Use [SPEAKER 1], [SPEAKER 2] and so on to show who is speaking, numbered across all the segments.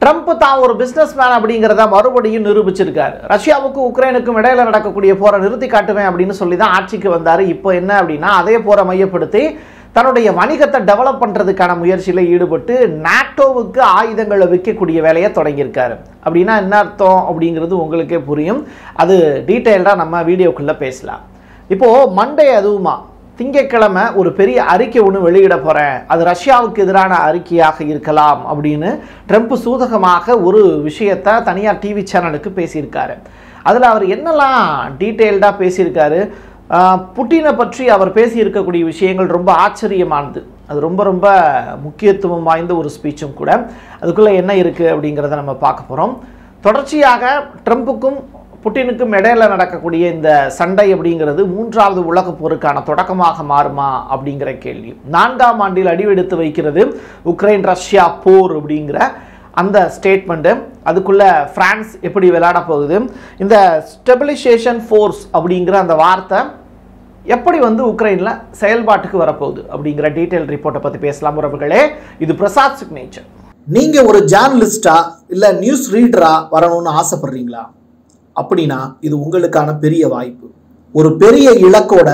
[SPEAKER 1] Trump தான் ஒரு businessman அப்படிங்கிறத மறுபடியும் நிரூபிச்சிருக்காரு. ரஷ்யாவுக்கும் உக்ரைனுக்கும் இடையில நடக்கக்கூடிய போரை நிறுத்தி காட்டுவேன் அப்படின்னு சொல்லி தான் ஆட்சிக்கு வந்தார். இப்போ என்ன அப்படின்னா அதே போரை மையப்படுத்தி தன்னுடைய வணிகத்தை டெவலப் பண்ணுறதுக்கான முயற்சியில் ஈடுபட்டு நாட்டோவுக்கு ஆயுதங்களை விற்கக்கூடிய வேலையை தொடங்கியிருக்காரு. அப்படின்னா என்ன அர்த்தம் அப்படிங்கிறது உங்களுக்கே புரியும். அது டீட்டெயில்டாக நம்ம வீடியோக்குள்ளே பேசலாம். இப்போது மண்டே அதுவுமா திங்கட்கிழமை ஒரு பெரிய அறிக்கை ஒன்று வெளியிட போகிறேன், அது ரஷ்யாவுக்கு எதிரான அறிக்கையாக இருக்கலாம் அப்படின்னு ட்ரம்ப் சூதகமாக ஒரு விஷயத்தை தனியார் டிவி சேனலுக்கு பேசியிருக்காரு. அதில் அவர் என்னெல்லாம் டீட்டெயில்டாக பேசியிருக்காரு, புட்டினை பற்றி அவர் பேசியிருக்கக்கூடிய விஷயங்கள் ரொம்ப ஆச்சரியமானது. அது ரொம்ப ரொம்ப முக்கியத்துவம் வாய்ந்த ஒரு ஸ்பீச்சும் கூட. அதுக்குள்ளே என்ன இருக்குது அப்படிங்கிறத நம்ம பார்க்க போகிறோம். தொடர்ச்சியாக ட்ரம்ப்புக்கும் புட்டினுக்கும் இடையில நடக்கக்கூடிய இந்த சண்டை அப்படிங்கிறது 3வது உலகப் போருக்கான தொடக்கமாக மாறுமா அப்படிங்கிற கேள்வி. 4ஆம் ஆண்டில் அடிவெடுத்து வைக்கிறது உக்ரைன் ரஷ்யா போர் அப்படிங்கிற அந்த ஸ்டேட்மெண்ட்டு. அதுக்குள்ள பிரான்ஸ் எப்படி விளையாட போகுது, இந்த ஸ்டெபிலைசேஷன் ஃபோர்ஸ் அப்படிங்கிற அந்த வார்த்தை எப்படி உக்ரைனில் செயல்பாட்டுக்கு வரப்போகுது அப்படிங்கிற டீட்டெயில் ரிப்போர்ட்டை பற்றி பேசலாம் உறவுகளே. இது பிரசாத் சிக்னேச்சர்.
[SPEAKER 2] நீங்கள் ஒரு ஜேர்னலிஸ்டா இல்லை நியூஸ் ரீடரா வரணும்னு ஆசைப்படுறீங்களா? அப்படின்னா இது உங்களுக்கான பெரிய வாய்ப்பு. ஒரு பெரிய இலக்கோட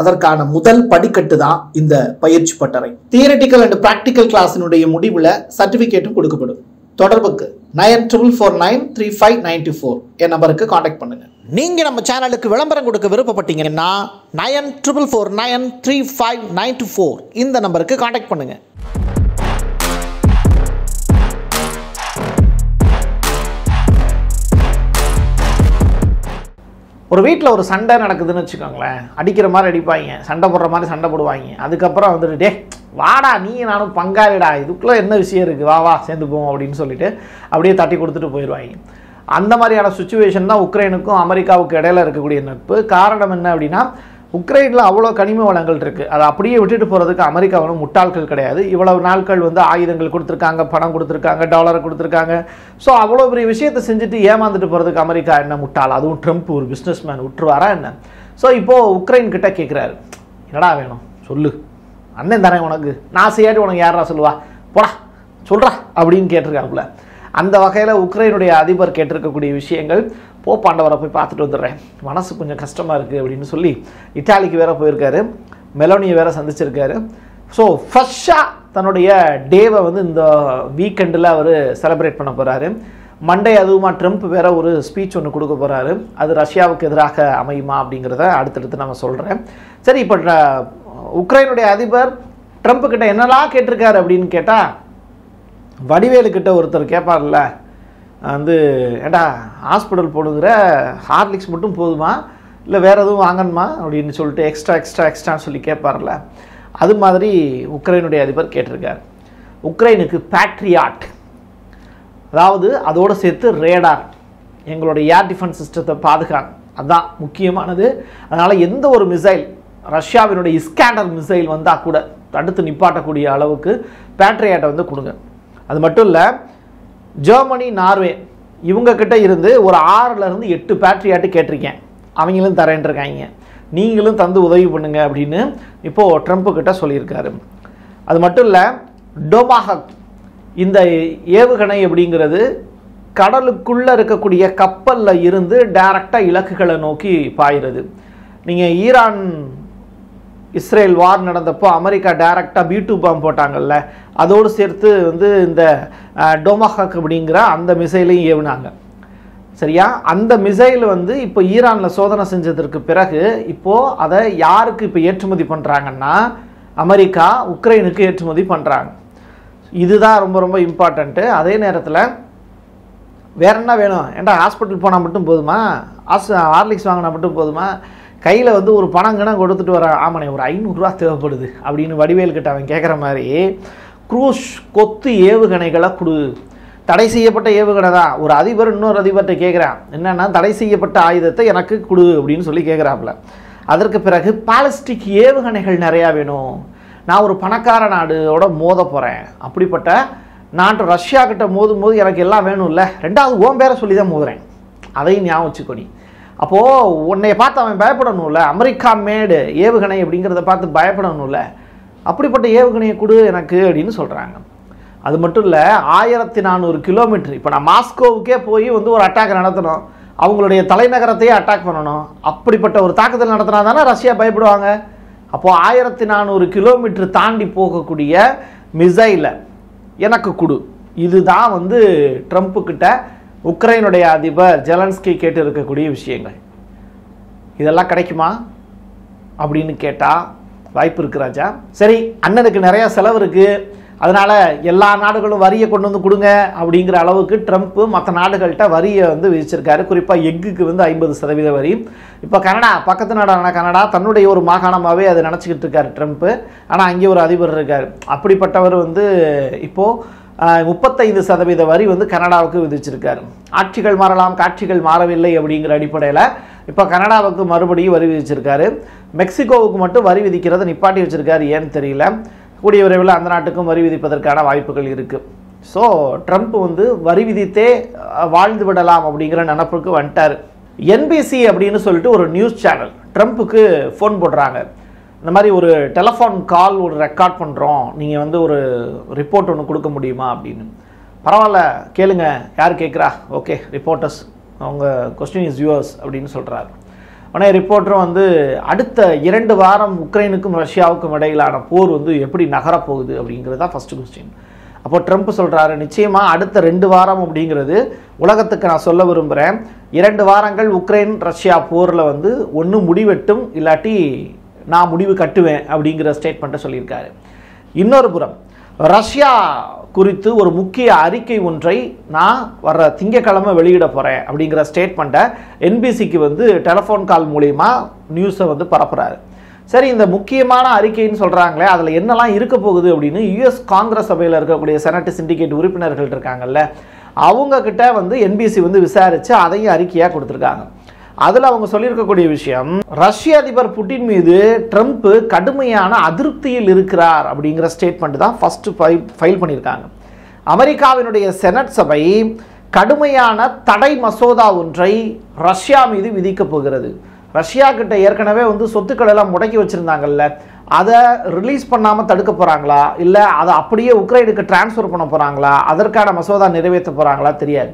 [SPEAKER 2] அதற்கான முதல் படிக்கட்டு தான் இந்த பயிற்சி பட்டறை. தியரிட்டிக்கல் அண்ட் பிராக்டிக்கல் கிளாஸினுடைய முடிவில் சர்டிஃபிகேட்டும் கொடுக்கப்படும். தொடர்புக்கு 94493594 என் நம்பருக்கு காண்டாக்ட் பண்ணுங்க.
[SPEAKER 1] நீங்கள் நம்ம சேனலுக்கு விளம்பரம் கொடுக்க விருப்பப்பட்டீங்கன்னா 94493594 இந்த நம்பருக்கு காண்டாக்ட் பண்ணுங்க. ஒரு வீட்டில் ஒரு சண்டை நடக்குதுன்னு வச்சுக்கோங்களேன். அடிக்கிற மாதிரி அடிப்பாங்க, சண்டை போடுற மாதிரி சண்டை போடுவாங்க. அதுக்கப்புறம் டே வாடா நீ நானும் பங்காளிடா, இதுக்குள்ளே என்ன விஷயம் இருக்குது, வா வா சேர்ந்து போவோம் அப்படின்னு சொல்லிட்டு அப்படியே தட்டி கொடுத்துட்டு போயிடுவாங்க. அந்த மாதிரியான சுச்சுவேஷன் தான் உக்ரைனுக்கும் அமெரிக்காவுக்கும் இடையில இருக்கக்கூடிய நட்பு. காரணம் என்ன அப்படின்னா உக்ரைனில் அவ்வளோ கனிம வளங்கள் இருக்குது. அதை அப்படியே விட்டுட்டு போகிறதுக்கு அமெரிக்காவும் முட்டாள்கள் கிடையாது. இவ்வளவு நாட்கள் ஆயுதங்கள் கொடுத்துருக்காங்க, பணம் கொடுத்துருக்காங்க, டாலரை கொடுத்துருக்காங்க. ஸோ அவ்வளோ பெரிய விஷயத்தை செஞ்சுட்டு ஏமாந்துட்டு போகிறதுக்கு அமெரிக்கா என்ன முட்டாள்? அதுவும் ட்ரம்ப் ஒரு பிஸ்னஸ் மேன் விட்டுருவாரா என்ன? ஸோ இப்போது உக்ரைன் கிட்ட கேட்குறாரு, என்னடா வேணும் சொல்லு, அண்ணன் தரேன் உனக்கு, நான் செய்யாட்டி உனக்கு யாரா சொல்லுவா, போடா சொல்கிறா அப்படின்னு கேட்டிருக்காப்புல. அந்த வகையில் உக்ரைனுடைய அதிபர் கேட்டிருக்கக்கூடிய விஷயங்கள், போப்பாண்டவரை போய் பார்த்துட்டு வந்துடுறேன், மனசு கொஞ்சம் கஷ்டமாக இருக்குது அப்படின்னு சொல்லி இட்டாலிக்கு வேற போயிருக்காரு, மெலோனியை வேற சந்திச்சிருக்காரு. ஸோ ஃபர்ஸ்டாக தன்னுடைய டேவை இந்த வீக்கெண்டில் அவர் செலிப்ரேட் பண்ண போகிறாரு. மண்டே அதுவுமா ட்ரம்ப் வேற ஒரு ஸ்பீச் ஒன்று கொடுக்க போகிறாரு. அது ரஷ்யாவுக்கு எதிராக அமையுமா அப்படிங்கிறத அடுத்தடுத்து நம்ம சொல்கிறேன். சரி, இப்போ உக்ரைனுடைய அதிபர் ட்ரம்ப் கிட்ட என்னெல்லாம் கேட்டிருக்காரு அப்படின்னு கேட்டால், வடிவேலுக்கிட்ட ஒருத்தர் கேட்பார்ல, ஏண்டா ஹாஸ்பிட்டல் போடுங்கிற ஹார்லிக்ஸ் மட்டும் போதுமா இல்லை வேறு எதுவும் வாங்கணுமா அப்படின்னு சொல்லிட்டு எக்ஸ்ட்ரான்னு சொல்லி கேட்பார்ல, அது மாதிரி உக்ரைனுடைய அதிபர் கேட்டிருக்கார். உக்ரைனுக்கு பேட்ரியாட், அதாவது அதோடு சேர்த்து ரேடார், எங்களுடைய ஏர் டிஃபென்ஸ் சிஸ்டத்தை பாதுகாக்கும், அதுதான் முக்கியமானது. அதனால் எந்த ஒரு மிசைல், ரஷ்யாவினுடைய இஸ்கேண்டர் மிசைல் வந்தால் கூட தடுத்து நிப்பாட்டக்கூடிய அளவுக்கு பேட்ரியாட்டை கொடுங்க. அது மட்டும் இல்லை, ஜெர்மனி, நார்வே இவங்கக்கிட்ட இருந்து ஒரு 6லேருந்து 8 பேட்ரியாட்டு கேட்டிருக்கேன், அவங்களும் தரேன்ருக்காங்க, நீங்களும் தந்து உதவி பண்ணுங்க அப்படின்னு இப்போது ட்ரம்ப்பு கிட்ட சொல்லியிருக்காரு. அது மட்டும் இல்லை, டொமாஹக் இந்த ஏவுகணை அப்படிங்கிறது கடலுக்குள்ளே இருக்கக்கூடிய கப்பலில் இருந்து டைரக்டாக இலக்குகளை நோக்கி பாயிறது. நீங்கள் ஈரான் இஸ்ரேல் வார் நடந்தப்போ அமெரிக்கா டைரக்டாக B2 பாம் போட்டாங்கல்ல, அதோடு சேர்த்து இந்த டொமாஹக் அப்படிங்கிற அந்த மிசைலையும் ஏவுனாங்க. சரியா? அந்த மிசைல் இப்போ ஈரானில் சோதனை செஞ்சதற்கு பிறகு இப்போது அதை யாருக்கு இப்போ ஏற்றுமதி பண்ணுறாங்கன்னா அமெரிக்கா உக்ரைனுக்கு ஏற்றுமதி பண்ணுறாங்க. இதுதான் ரொம்ப ரொம்ப இம்பார்ட்டண்ட்டு. அதே நேரத்தில் வேற என்ன வேணும்? ஏன்டா ஹாஸ்பிட்டல் போனால் மட்டும் போதுமா, ஹார்லிக்ஸ் வாங்கினா மட்டும் போதுமா, கையில் ஒரு பணம் கணம் கொடுத்துட்டு வர, ஆமாண்ணே ஒரு 500 ரூபா தேவைப்படுது அப்படின்னு வடிவேல்கிட்ட அவன் கேட்குற மாதிரி க்ரூஸ் கொத்து ஏவுகணைகளை கொடு. தடை செய்யப்பட்ட ஏவுகணை தான். ஒரு அதிபர் இன்னொரு அதிபர்கிட்ட கேட்குறான், என்னென்னா தடை செய்யப்பட்ட ஆயுதத்தை எனக்கு கொடு அப்படின்னு சொல்லி கேட்குறாப்புல. அதற்கு பிறகு பாலிஸ்டிக் ஏவுகணைகள் நிறையா வேணும், நான் ஒரு பணக்கார நாடோட மோத போகிறேன், அப்படிப்பட்ட நாட்டு ரஷ்யா கிட்ட மோதும் போது எனக்கு எல்லாம் வேணும்ல, 2வது ஓம் பேரை சொல்லி தான் மோதுறேன், அதையும் ஞாபகம் வச்சுக்கொடி. அப்போது உன்னைய பார்த்து அவன் பயப்படணும்ல, அமெரிக்கா மேடு ஏவுகணை அப்படிங்கிறத பார்த்து பயப்படணும்ல, அப்படிப்பட்ட ஏவுகணையை கொடு எனக்கு அப்படின்னு சொல்கிறாங்க. அது மட்டும் இல்லை 1400 கிலோமீட்டர். இப்போ நான் மாஸ்கோவுக்கே போய் வந்து ஒரு அட்டாக் நடத்தணும், அவங்களுடைய தலைநகரத்தையே அட்டாக் பண்ணணும், அப்படிப்பட்ட ஒரு தாக்குதல் நடத்தினா தானே ரஷ்யா பயப்படுவாங்க. அப்போது 1400 கிலோமீட்டர் தாண்டி போகக்கூடிய மிசைலை எனக்கு கொடு, இதுதான் வந்து ட்ரம்ப்புக்கிட்ட உக்ரைனுடைய அதிபர் ஜெலன்ஸ்கி கேட்டு இருக்கக்கூடிய விஷயங்கள். இதெல்லாம் கிடைக்குமா அப்படின்னு கேட்டால் வாய்ப்பு இருக்கு ராஜா. சரி, அண்ணனுக்கு நிறையா செலவு இருக்குது, அதனால் எல்லா நாடுகளும் வரியை கொண்டு வந்து கொடுங்க அப்படிங்கிற அளவுக்கு ட்ரம்ப்பு மற்ற நாடுகள்கிட்ட வரியை வந்து விதிச்சிருக்காரு. குறிப்பாக எக்குக்கு வந்து 50% வரி. இப்போ கனடா, பக்கத்து நாடான கனடா தன்னுடைய ஒரு மாகாணமாகவே அதை நினச்சிக்கிட்டு இருக்காரு ட்ரம்ப்பு. ஆனால் அங்கே ஒரு அதிபர் இருக்கார், அப்படிப்பட்டவர் வந்து இப்போது 35% வரி வந்து கனடாவுக்கு விதிச்சிருக்காரு. ஆட்சிகள் மாறலாம், காட்சிகள் மாறவில்லை அப்படிங்கிற அடிப்படையில் இப்போ கனடாவுக்கு மறுபடியும் வரி விதிச்சிருக்காரு. மெக்சிகோவுக்கு மட்டும் வரி விதிக்கிறத நிப்பாட்டி வச்சிருக்காரு, ஏன்னு தெரியல. கூடிய விரைவில் அந்த நாட்டுக்கும் வரி விதிப்பதற்கான வாய்ப்புகள் இருக்குது. ஸோ ட்ரம்ப் வந்து வரி விதித்தே வாழ்ந்து விடலாம் அப்படிங்கிற நினப்புக்கு வந்துட்டார். என்பிசி அப்படின்னு சொல்லிட்டு ஒரு நியூஸ் சேனல் ட்ரம்ப்புக்கு ஃபோன் போடுறாங்க. இந்த மாதிரி ஒரு டெலிஃபோன் கால் ஒரு ரெக்கார்ட் பண்ணுறோம், நீங்கள் வந்து ஒரு ரிப்போர்ட் ஒன்று கொடுக்க முடியுமா அப்படின்னு. பரவாயில்ல கேளுங்க, யார் கேட்குறா, ஓகே ரிப்போர்ட்டர்ஸ், அவங்க கொஸ்டின் இஸ் யூவர்ஸ் அப்படின்னு சொல்கிறாரு. ஆனால் ரிப்போர்ட்டரும் வந்து அடுத்த 2 வாரம் உக்ரைனுக்கும் ரஷ்யாவுக்கும் இடையிலான போர் வந்து எப்படி நகரப்போகுது அப்படிங்கிறது தான் ஃபஸ்ட்டு கொஸ்டின். அப்போ ட்ரம்ப் சொல்கிறாரு, நிச்சயமாக அடுத்த 2 வாரம் அப்படிங்கிறது உலகத்துக்கு நான் சொல்ல விரும்புகிறேன், 2 வாரங்கள் உக்ரைன் ரஷ்யா போரில் வந்து ஒன்று முடிவெட்டும், இல்லாட்டி நான் முடிவு கட்டுவேன் அப்படிங்கிற ஸ்டேட்மெண்ட்டை சொல்லியிருக்காரு. இன்னொரு புறம் ரஷ்யா குறித்து ஒரு முக்கிய அறிக்கை ஒன்றை நான் வர்ற திங்கக்கிழமை வெளியிட போகிறேன் அப்படிங்கிற ஸ்டேட்மெண்ட்டை என்பிசிக்கு வந்து டெலிஃபோன் கால் மூலிமா நியூஸை வந்து பரப்புகிறாரு. சரி, இந்த முக்கியமான அறிக்கைன்னு சொல்கிறாங்களே, அதில் என்னெல்லாம் இருக்க போகுது அப்படின்னு யுஎஸ் காங்கிரஸ் சபையில் இருக்கக்கூடிய செனட் சிண்டிகேட் உறுப்பினர்கள் இருக்காங்கல்ல, அவங்கக்கிட்ட வந்து என்பிசி வந்து விசாரித்து அதையும் அறிக்கையாக கொடுத்துருக்காங்க. அதில் அவங்க சொல்லியிருக்கக்கூடிய விஷயம், ரஷ்ய அதிபர் புட்டின் மீது ட்ரம்ப் கடுமையான அதிருப்தியில் இருக்கிறார் அப்படிங்கிற ஸ்டேட்மெண்ட் தான் ஃபஸ்ட்டு ஃபைல் பண்ணியிருக்காங்க. அமெரிக்காவினுடைய செனட் சபை கடுமையான தடை மசோதா ஒன்றை ரஷ்யா மீது விதிக்கப் போகிறது. ரஷ்யா கிட்ட ஏற்கனவே வந்து சொத்துக்கள் எல்லாம் முடக்கி வச்சுருந்தாங்கல்ல, அதை ரிலீஸ் பண்ணாமல் தடுக்க போகிறாங்களா, இல்லை அதை அப்படியே உக்ரைனுக்கு டிரான்ஸ்ஃபர் பண்ண போகிறாங்களா, அதற்கான மசோதா நிறைவேற்ற போகிறாங்களா தெரியாது.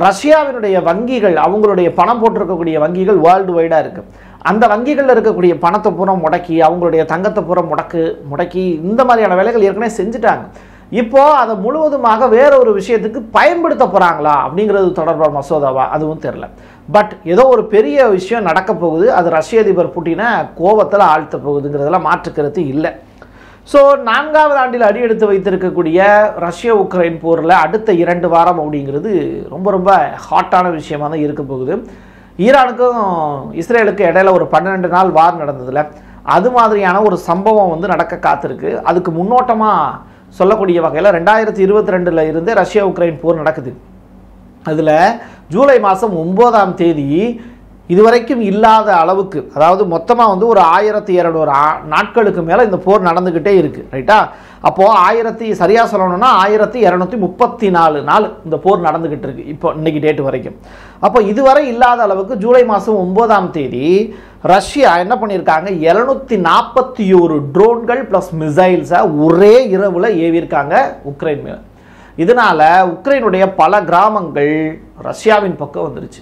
[SPEAKER 1] ரஷ்யாவினுடைய வங்கிகள், அவங்களுடைய பணம் போட்டிருக்கக்கூடிய வங்கிகள் வேர்ல்டு வைடாக இருக்குது. அந்த வங்கிகளில் இருக்கக்கூடிய பணத்தை பூரா முடக்கி, அவங்களுடைய தங்கத்தை பூரா முடக்கி இந்த மாதிரியான வேலைகள் ஏற்கனவே செஞ்சுட்டாங்க. இப்போது அதை முழுவதுமாக வேற ஒரு விஷயத்துக்கு பயன்படுத்த போகிறாங்களா அப்படிங்கிறது தொடர்பான மசோதாவா, அதுவும் தெரில. பட் ஏதோ ஒரு பெரிய விஷயம் நடக்க போகுது, அது ரஷ்ய அதிபர் புட்டினை கோபத்தில் ஆழ்த்த போகுதுங்கிறதெல்லாம் மாற்றுக்கருத்து இல்லை. ஸோ 4வது ஆண்டில் அடி எடுத்து வைத்திருக்கக்கூடிய ரஷ்ய உக்ரைன் போரில் அடுத்த 2 வாரம் அப்படிங்கிறது ரொம்ப ரொம்ப ஹாட்டான விஷயமாக தான் இருக்க போகுது. ஈரானுக்கும் இஸ்ரேலுக்கும் இடையில ஒரு 12 நாள் வார் நடந்ததில்ல, அது மாதிரியான ஒரு சம்பவம் வந்து நடக்க காத்திருக்கு. அதுக்கு முன்னோட்டமாக சொல்லக்கூடிய வகையில் 2022 இருந்தே ரஷ்யா உக்ரைன் போர் நடக்குது. அதில் ஜூலை மாதம் 9ஆம் தேதி இதுவரைக்கும் இல்லாத அளவுக்கு, அதாவது மொத்தமாக வந்து ஒரு 1200 நாட்களுக்கு மேலே இந்த போர் நடந்துக்கிட்டே இருக்குது, ரைட்டா? அப்போது சரியாக சொல்லணும்னா 1234 நாள் இந்த போர் நடந்துக்கிட்டு இருக்கு இப்போ இன்னைக்கு டேட்டு வரைக்கும். அப்போ இதுவரை இல்லாத அளவுக்கு ஜூலை மாதம் 9ஆம் தேதி ரஷ்யா என்ன பண்ணியிருக்காங்க, 741 ட்ரோன்கள் ப்ளஸ் மிசைல்ஸை ஒரே இரவில் ஏவியிருக்காங்க உக்ரைன் மேலே. இதனால் உக்ரைனுடைய பல கிராமங்கள் ரஷ்யாவின் பக்கம் வந்துருச்சு.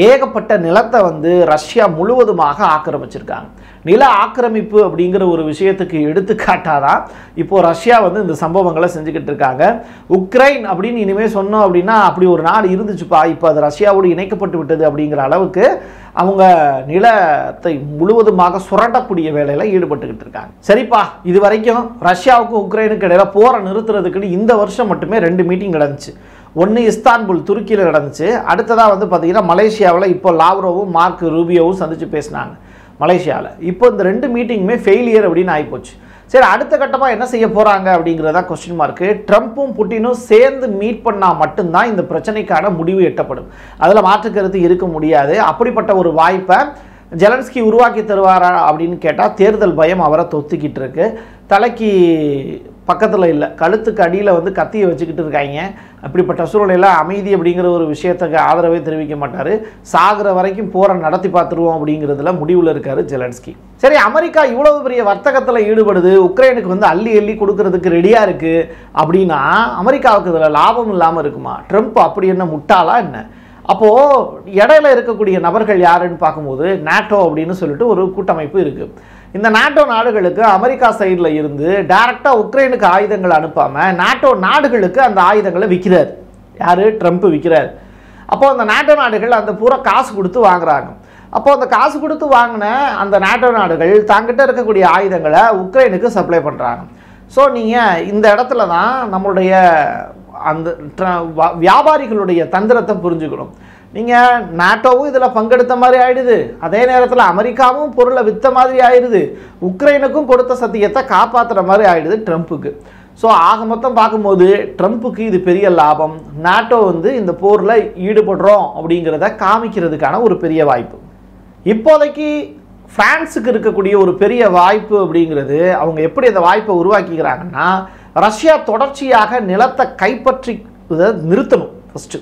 [SPEAKER 1] ஏகப்பட்ட நிலத்தை வந்து ரஷ்யா முழுவதுமாக ஆக்கிரமிச்சிருக்காங்க. நில ஆக்கிரமிப்பு அப்படிங்கிற ஒரு விஷயத்துக்கு எடுத்துக்காட்டாதான் இப்போது ரஷ்யா வந்து இந்த சம்பவங்களை செஞ்சுக்கிட்டு இருக்காங்க. உக்ரைன் அப்படின்னு இனிமேல் சொன்னோம் அப்படின்னா அப்படி ஒரு நாடு இருந்துச்சுப்பா, இப்போ அது ரஷ்யாவோடு இணைக்கப்பட்டு விட்டது அப்படிங்கிற அளவுக்கு அவங்க நிலத்தை முழுவதுமாக சுரண்டக்கூடிய வேலையில் ஈடுபட்டுக்கிட்டு இருக்காங்க. சரிப்பா, இது வரைக்கும் ரஷ்யாவுக்கும் உக்ரைனுக்கு இடையில போரை நிறுத்துறதுக்குன்னு இந்த வருஷம் மட்டுமே 2 மீட்டிங் நடந்துச்சு. ஒன்று இஸ்தான்புல் துருக்கியில் நடந்துச்சு, அடுத்ததாக வந்து பார்த்தீங்கன்னா மலேசியாவில் இப்போ லாவ்ரோவும் மார்க் ரூபியோவும் சந்தித்து பேசினாங்க மலேசியாவில். இப்போ இந்த 2 மீட்டிங்குமே ஃபெயிலியர் அப்படின்னு ஆகிப்போச்சு. சரி, அடுத்த கட்டமாக என்ன செய்ய போகிறாங்க அப்படிங்கிறதா கொஸ்டின் மார்க்கு. ட்ரம்ப்பும் புட்டினும் சேர்ந்து மீட் பண்ணால் மட்டும்தான் இந்த பிரச்சனைக்கான முடிவு எட்டப்படும், அதில் மாற்றுக்கருத்து இருக்க முடியாது. அப்படிப்பட்ட ஒரு வாய்ப்பை ஜெலன்ஸ்கி உருவாக்கி தருவாரா அப்படின்னு கேட்டால் தேர்தல் பயம் அவரை தொத்திக்கிட்டு இருக்கு. தலைக்கு பக்கத்தில் இல்லை, கழுத்துக்கு அடியில் வந்து கத்தியை வச்சுக்கிட்டு இருக்காங்க. அப்படிப்பட்ட சூழ்நிலையில் அமைதி அப்படிங்கிற ஒரு விஷயத்துக்கு ஆதரவே தெரிவிக்க மாட்டார். சாகிற வரைக்கும் போரை நடத்தி பார்த்துருவோம் அப்படிங்கிறதுல முடிவில் இருக்கார் ஜெலன்ஸ்கி. சரி, அமெரிக்கா இவ்வளவு பெரிய வர்த்தகத்தில் ஈடுபடுது, உக்ரைனுக்கு வந்து அள்ளி அள்ளி கொடுக்கறதுக்கு ரெடியாக இருக்குது அப்படின்னா அமெரிக்காவுக்கு இதில் லாபம் இல்லாமல் இருக்குமா? ட்ரம்ப் அப்படி என்ன முட்டாளா என்ன? அப்போது இடையில இருக்கக்கூடிய நபர்கள் யாருன்னு பார்க்கும்போது நாட்டோ அப்படின்னு சொல்லிட்டு ஒரு கூட்டமைப்பு இருக்குது. இந்த நாட்டோ நாடுகளுக்கு அமெரிக்கா சைடில் இருந்து டைரெக்டாக உக்ரைனுக்கு ஆயுதங்கள் அனுப்பாமல் நாட்டோ நாடுகளுக்கு அந்த ஆயுதங்களை விற்கிறார். யார்? ட்ரம்ப் விற்கிறார். அப்போது அந்த நாட்டோ நாடுகள் அந்த பூரா காசு கொடுத்து வாங்குறாங்க. அப்போது அந்த காசு கொடுத்து வாங்கின அந்த நாட்டோ நாடுகள் தாங்கிட்ட இருக்கக்கூடிய ஆயுதங்களை உக்ரைனுக்கு சப்ளை பண்ணுறாங்க. ஸோ நீங்கள் இந்த இடத்துல தான் நம்மளுடைய அந்த வியாபாரிகளுடைய தந்திரத்தை புரிஞ்சுக்கணும். நீங்கள் நாட்டோவும் இதில் பங்கெடுத்த மாதிரி ஆயிடுது, அதே நேரத்தில் அமெரிக்காவும் பொருளை விற்ற மாதிரி ஆயிடுது, உக்ரைனுக்கும் கொடுத்த சத்தியத்தை காப்பாற்றுற மாதிரி ஆயிடுது ட்ரம்ப்புக்கு. ஸோ ஆக மொத்தம் பார்க்கும்போது ட்ரம்ப்புக்கு இது பெரிய லாபம். நாட்டோ வந்து இந்த போரில் ஈடுபடுறோம் அப்படிங்கிறத காமிக்கிறதுக்கான ஒரு பெரிய வாய்ப்பு. இப்போதைக்கு பிரான்ஸுக்கு இருக்கக்கூடிய ஒரு பெரிய வாய்ப்பு அப்படிங்கிறது, அவங்க எப்படி அந்த வாய்ப்பை உருவாக்கிக்கிறாங்கன்னா, ரஷ்யா தொடர்ச்சியாக நிலத்தை கைப்பற்றிவதை நிறுத்தணும். ஃபஸ்ட்டு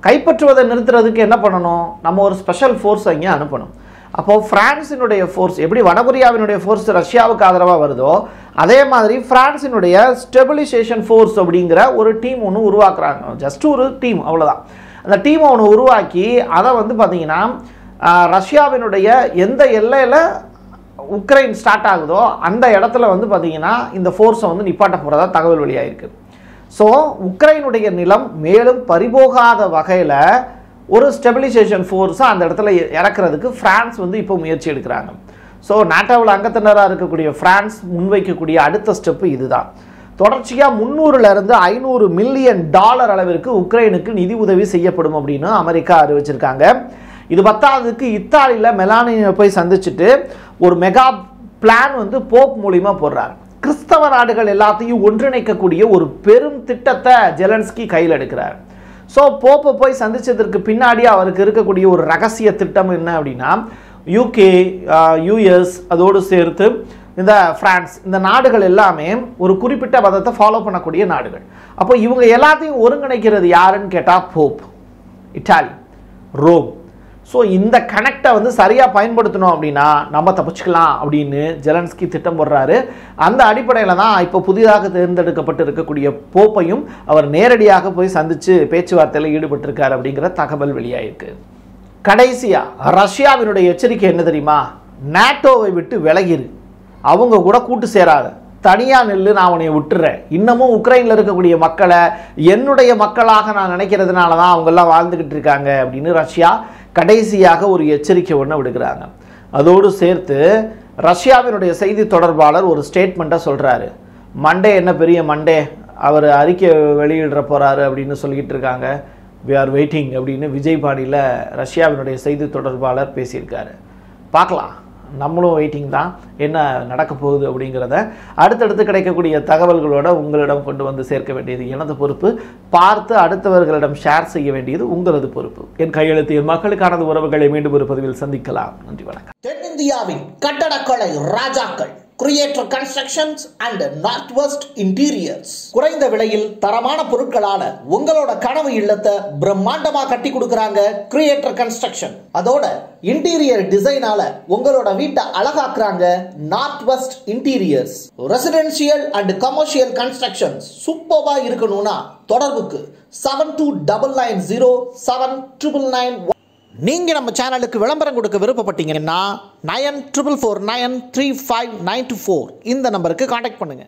[SPEAKER 1] கைப்பற்றுவதை நிறுத்துறதுக்கு என்ன பண்ணணும்? நம்ம ஒரு ஸ்பெஷல் ஃபோர்ஸ் அங்கே அனுப்பணும். அப்போது பிரான்ஸினுடைய ஃபோர்ஸ் எப்படி வடகொரியாவினுடைய ஃபோர்ஸ் ரஷ்யாவுக்கு ஆதரவாக வருதோ, அதே மாதிரி பிரான்ஸினுடைய ஸ்டெபிலைசேஷன் ஃபோர்ஸ் அப்படிங்கிற ஒரு டீம் ஒன்று உருவாக்குறாங்க. ஜஸ்ட் ஒரு டீம், அவ்வளோதான். அந்த டீமை ஒன்று உருவாக்கி அதை வந்து பார்த்திங்கன்னா ரஷ்யாவினுடைய எந்த எல்லையில் உக்ரைன் ஸ்டார்ட் ஆகுதோ அந்த இடத்துல வந்து பார்த்திங்கன்னா இந்த ஃபோர்ஸை வந்து நிப்பாட்ட போகிறதா தகவல் வெளியாகிருக்கு. ஸோ உக்ரைனுடைய நிலம் மேலும் பறிபோகாத வகையில் ஒரு ஸ்டெபிலைசேஷன் ஃபோர்ஸை அந்த இடத்துல இறக்குறதுக்கு பிரான்ஸ் வந்து இப்போ முயற்சி எடுக்கிறாங்க. ஸோ நாட்டோவில் அங்கத்தினராக இருக்கக்கூடிய பிரான்ஸ் முன்வைக்கக்கூடிய அடுத்த ஸ்டெப்பு இதுதான். தொடர்ச்சியாக 300 to 500 மில்லியன் டாலர் அளவிற்கு உக்ரைனுக்கு நிதி உதவி செய்யப்படும் அப்படின்னு அமெரிக்கா அறிவிச்சிருக்காங்க. இது பத்தாவதுக்கு இத்தாலியில் மெலானியை போய் சந்திச்சுட்டு ஒரு மெகா பிளான் வந்து போப் மூலிமா போடுறாரு. கிறிஸ்தவ நாடுகள் எல்லாத்தையும் ஒன்றிணைக்கக்கூடிய ஒரு பெரும் திட்டத்தை ஜெலன்ஸ்கி கையில் எடுக்கிறார். ஸோ போப்பை போய் சந்தித்ததற்கு பின்னாடி அவருக்கு இருக்கக்கூடிய ஒரு ரகசிய திட்டம் என்ன அப்படின்னா, யூகே, யூஎஸ், அதோடு சேர்த்து இந்த பிரான்ஸ், இந்த நாடுகள் எல்லாமே ஒரு குறிப்பிட்ட மதத்தை ஃபாலோ பண்ணக்கூடிய நாடுகள். அப்போ இவங்க எல்லாத்தையும் ஒருங்கிணைக்கிறது யாருன்னு கேட்டால் போப், இட்டாலி, ரோம். ஸோ இந்த கனெக்டை வந்து சரியாக பயன்படுத்தணும் அப்படின்னா நம்ம தப்பிச்சுக்கலாம் அப்படின்னு ஜெலன்ஸ்கி திட்டம் போடுறாரு. அந்த அடிப்படையில் தான் இப்போ புதிதாக தேர்ந்தெடுக்கப்பட்டு இருக்கக்கூடிய போப்பையும் அவர் நேரடியாக போய் சந்தித்து பேச்சுவார்த்தையில் ஈடுபட்டிருக்கார் அப்படிங்கிற தகவல் வெளியாயிருக்கு. கடைசியாக ரஷ்யாவினுடைய எச்சரிக்கை என்ன தெரியுமா? நாட்டோவை விட்டு விலகிரு, அவங்க கூட கூட்டு சேராத, தனியாக நெல்லு, நான் அவனை விட்டுறேன். இன்னமும் உக்ரைனில் இருக்கக்கூடிய மக்களை என்னுடைய மக்களாக நான் நினைக்கிறதுனால தான் அவங்கெல்லாம் வாழ்ந்துக்கிட்டு இருக்காங்க அப்படின்னு ரஷ்யா கடைசியாக ஒரு எச்சரிக்கை ஒன்று விடுக்கிறாங்க. அதோடு சேர்த்து ரஷ்யாவினுடைய செய்தி தொடர்பாளர் ஒரு ஸ்டேட்மெண்ட்டை சொல்கிறாரு. மண்டே என்ன பெரிய மண்டே, அவர் அறிக்கை வெளியிடுற போகிறாரு அப்படின்னு சொல்லிக்கிட்டு இருக்காங்க. வி ஆர் வெயிட்டிங் அப்படின்னு விஜய் பாடியில் ரஷ்யாவினுடைய செய்தி தொடர்பாளர் பேசியிருக்காரு. பார்க்கலாம், நம்மளும் வெயிட்டிங் தான், என்ன நடக்க போகுது அப்படிங்கிறத அடுத்தடுத்து கிடைக்கக்கூடிய தகவல்களோடு உங்களிடம் கொண்டு வந்து சேர்க்க வேண்டியது எனது பொறுப்பு. பார்த்து அடுத்தவர்களிடம் ஷேர் செய்ய வேண்டியது உங்களது பொறுப்பு. என் கையெழுத்து என் மக்களுக்கானது. உறவுகளை மீண்டும் ஒரு பதிவில் சந்திக்கலாம். நன்றி, வணக்கம்.
[SPEAKER 2] தென்னிந்தியாவின் கட்டடக்கலை ராஜாக்கள் Creator Constructions and Northwest Interiors. குறைந்த விலையில் தரமான பொருட்களால உங்களோட கனவு இல்லத்தை பிரம்மாண்டமா கட்டி கொடுக்கறாங்க Creator Construction. அதோட இன்டீரியர் டிசைனால உங்களோட வீட்டை அழகாக்குறாங்க Northwest Interiors. Residential and commercial constructions சூப்பர்வா இருக்கணும்னா தொடர்புக்கு 72907999. நீங்க நம்ம சேனலுக்கு விளம்பரம் கொடுக்க விருப்பப்பட்டீங்கன்னா 94493594 இந்த நம்பருக்கு கான்டாக்ட் பண்ணுங்க.